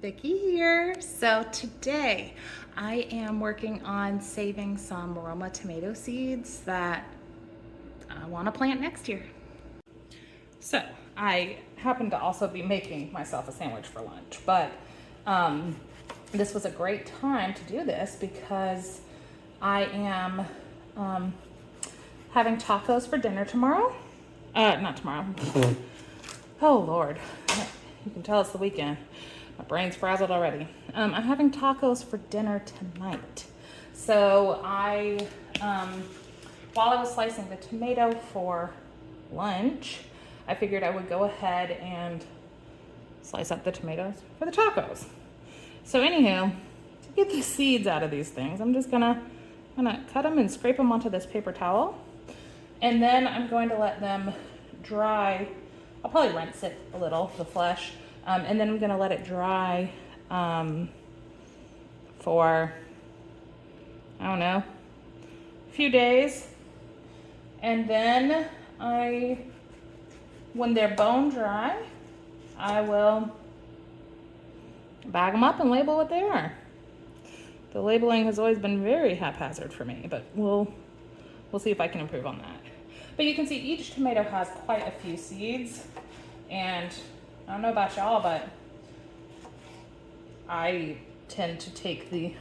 Vicki here. So today I am working on saving some Roma tomato seeds that I want to plant next year. So I happen to also be making myself a sandwich for lunch, but this was a great time to do this because I am having tacos for dinner tomorrow. Not tomorrow. Oh Lord, you can tell it's the weekend. My brain's frazzled already. I'm having tacos for dinner tonight. So while I was slicing the tomato for lunch, I figured I would go ahead and slice up the tomatoes for the tacos. So anywho, to get the seeds out of these things, I'm just gonna cut them and scrape them onto this paper towel. And then I'm going to let them dry. I'll probably rinse it a little, the flesh. And then I'm gonna let it dry for, I don't know, a few days. And then when they're bone dry, I will bag them up and label what they are. The labeling has always been very haphazard for me, but we'll see if I can improve on that. But you can see each tomato has quite a few seeds, and I don't know about y'all, but I tend to take the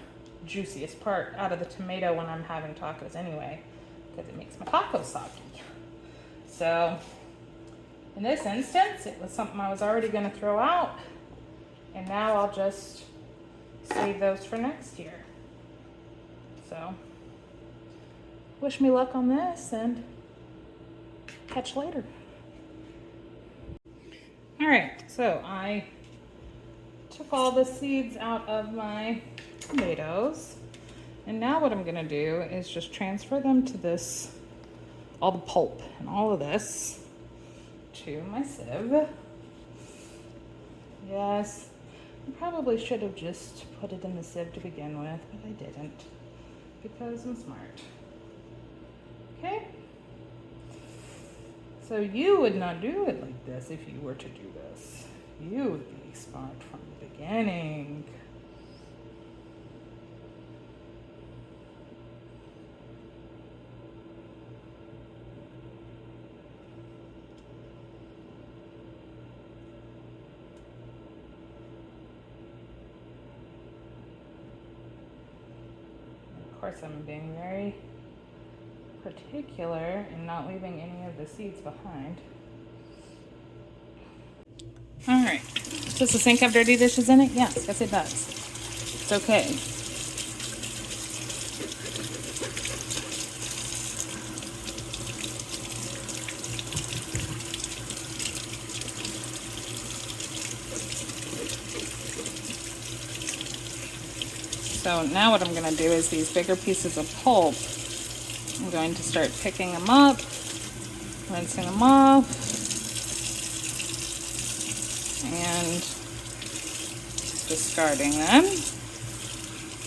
juiciest part out of the tomato when I'm having tacos anyway, because it makes my tacos soggy. So in this instance, it was something I was already going to throw out, and now I'll just save those for next year. So wish me luck on this, and catch you later. All right, so I took all the seeds out of my tomatoes, and now what I'm gonna do is just transfer them to this, all the pulp and all of this, to my sieve. Yes, I probably should have just put it in the sieve to begin with, but I didn't, because I'm smart. Okay? So you would not do it like this if you were to do this. You would be smart from the beginning. Of course, I'm being very particular in not leaving any of the seeds behind. All right, does the sink have dirty dishes in it? Yes, yes it does. It's okay. So now what I'm gonna do is these bigger pieces of pulp, I'm going to start picking them up, rinsing them off, and discarding them.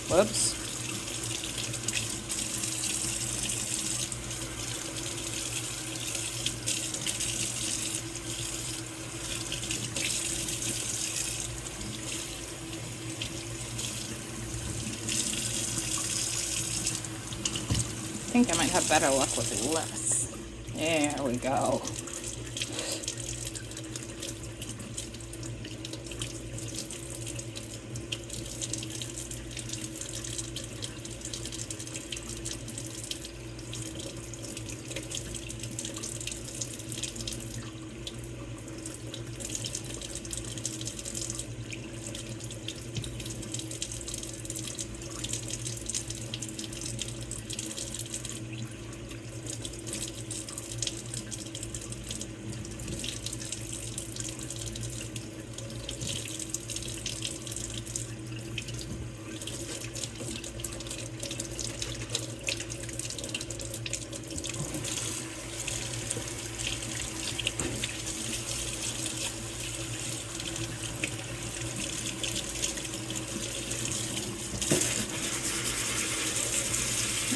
Whoops. I think I might have better luck with less. There we go.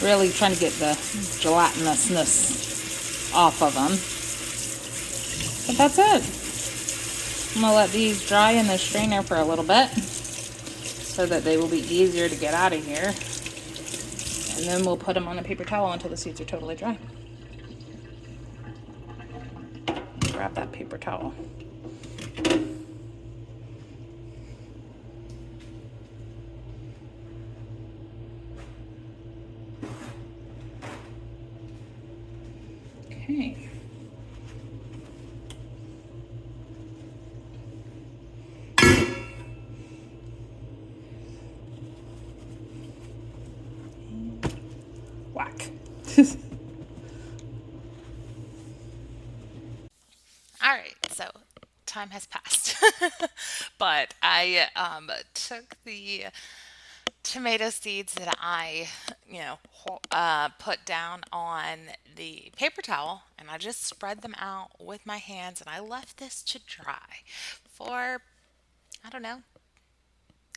Really trying to get the gelatinousness off of them. But that's it. I'm gonna let these dry in the strainer for a little bit. so that they will be easier to get out of here. And then we'll put them on a paper towel until the seeds are totally dry. Grab that paper towel. Okay. Whack. All right, so time has passed, but I took the tomato seeds that I, put down on the paper towel, and I just spread them out with my hands, and I left this to dry for, I don't know,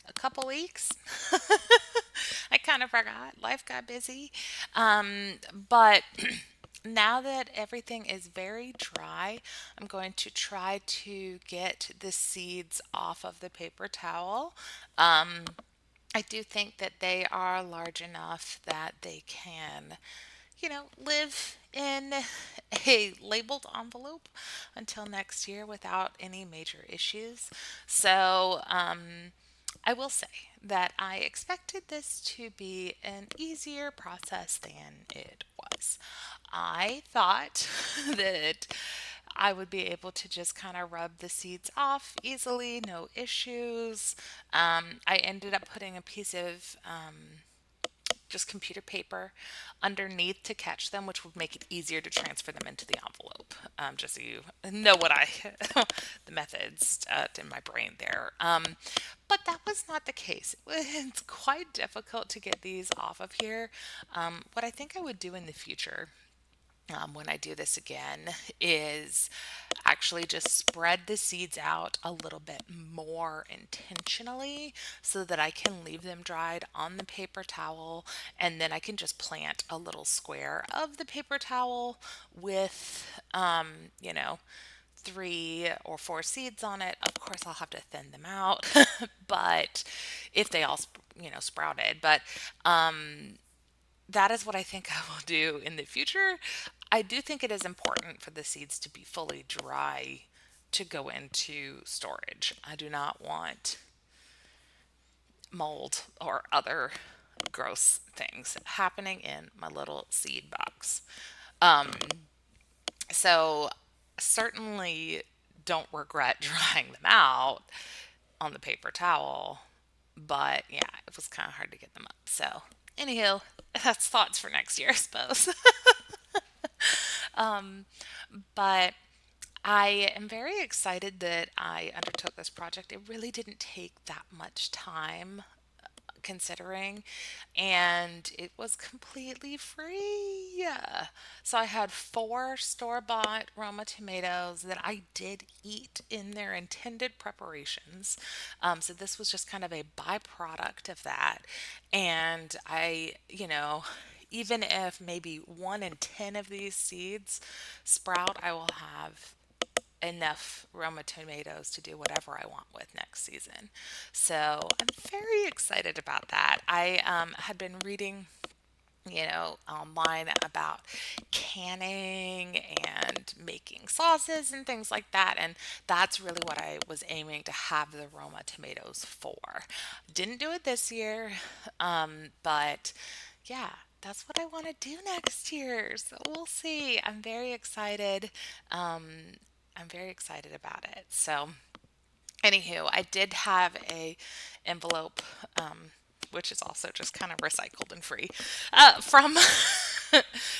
a couple weeks. I kind of forgot. Life got busy. But now that everything is very dry, I'm going to try to get the seeds off of the paper towel. I do think that they are large enough that they can, live in a labeled envelope until next year without any major issues. So, I will say that I expected this to be an easier process than it was. I thought that I would be able to just kind of rub the seeds off easily, no issues. I ended up putting a piece of just computer paper underneath to catch them, which would make it easier to transfer them into the envelope. Just so you know what the methods in my brain there. But that was not the case. It's quite difficult to get these off of here. What I think I would do in the future when I do this again is actually just spread the seeds out a little bit more intentionally so that I can leave them dried on the paper towel, and then I can just plant a little square of the paper towel with, you know, 3 or 4 seeds on it. Of course, I'll have to thin them out, but if they all, sprouted. But that is what I think I will do in the future. I do think it is important for the seeds to be fully dry to go into storage. I do not want mold or other gross things happening in my little seed box. Um, so certainly don't regret drying them out on the paper towel, but yeah, it was kind of hard to get them up. So, anywho, that's thoughts for next year, I suppose. But I am very excited that I undertook this project. It really didn't take that much time considering, and it was completely free. So I had 4 store-bought Roma tomatoes that I did eat in their intended preparations. So this was just kind of a byproduct of that. And even if maybe 1 in 10 of these seeds sprout, I will have enough Roma tomatoes to do whatever I want with next season. So I'm very excited about that. I had been reading, online about canning and making sauces and things like that. And that's really what I was aiming to have the Roma tomatoes for. Didn't do it this year, but yeah, that's what I want to do next year. So we'll see. Um, I'm very excited about it. So, anywho, I did have a envelope, which is also just kind of recycled and free, from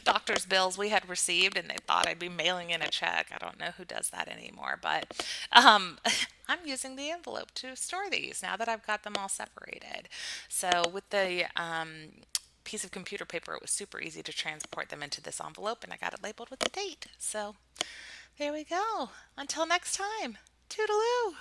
doctor's bills we had received, and they thought I'd be mailing in a check. I don't know who does that anymore, but I'm using the envelope to store these now that I've got them all separated. So with the piece of computer paper, it was super easy to transport them into this envelope, and I got it labeled with the date. So there we go. Until next time, toodaloo.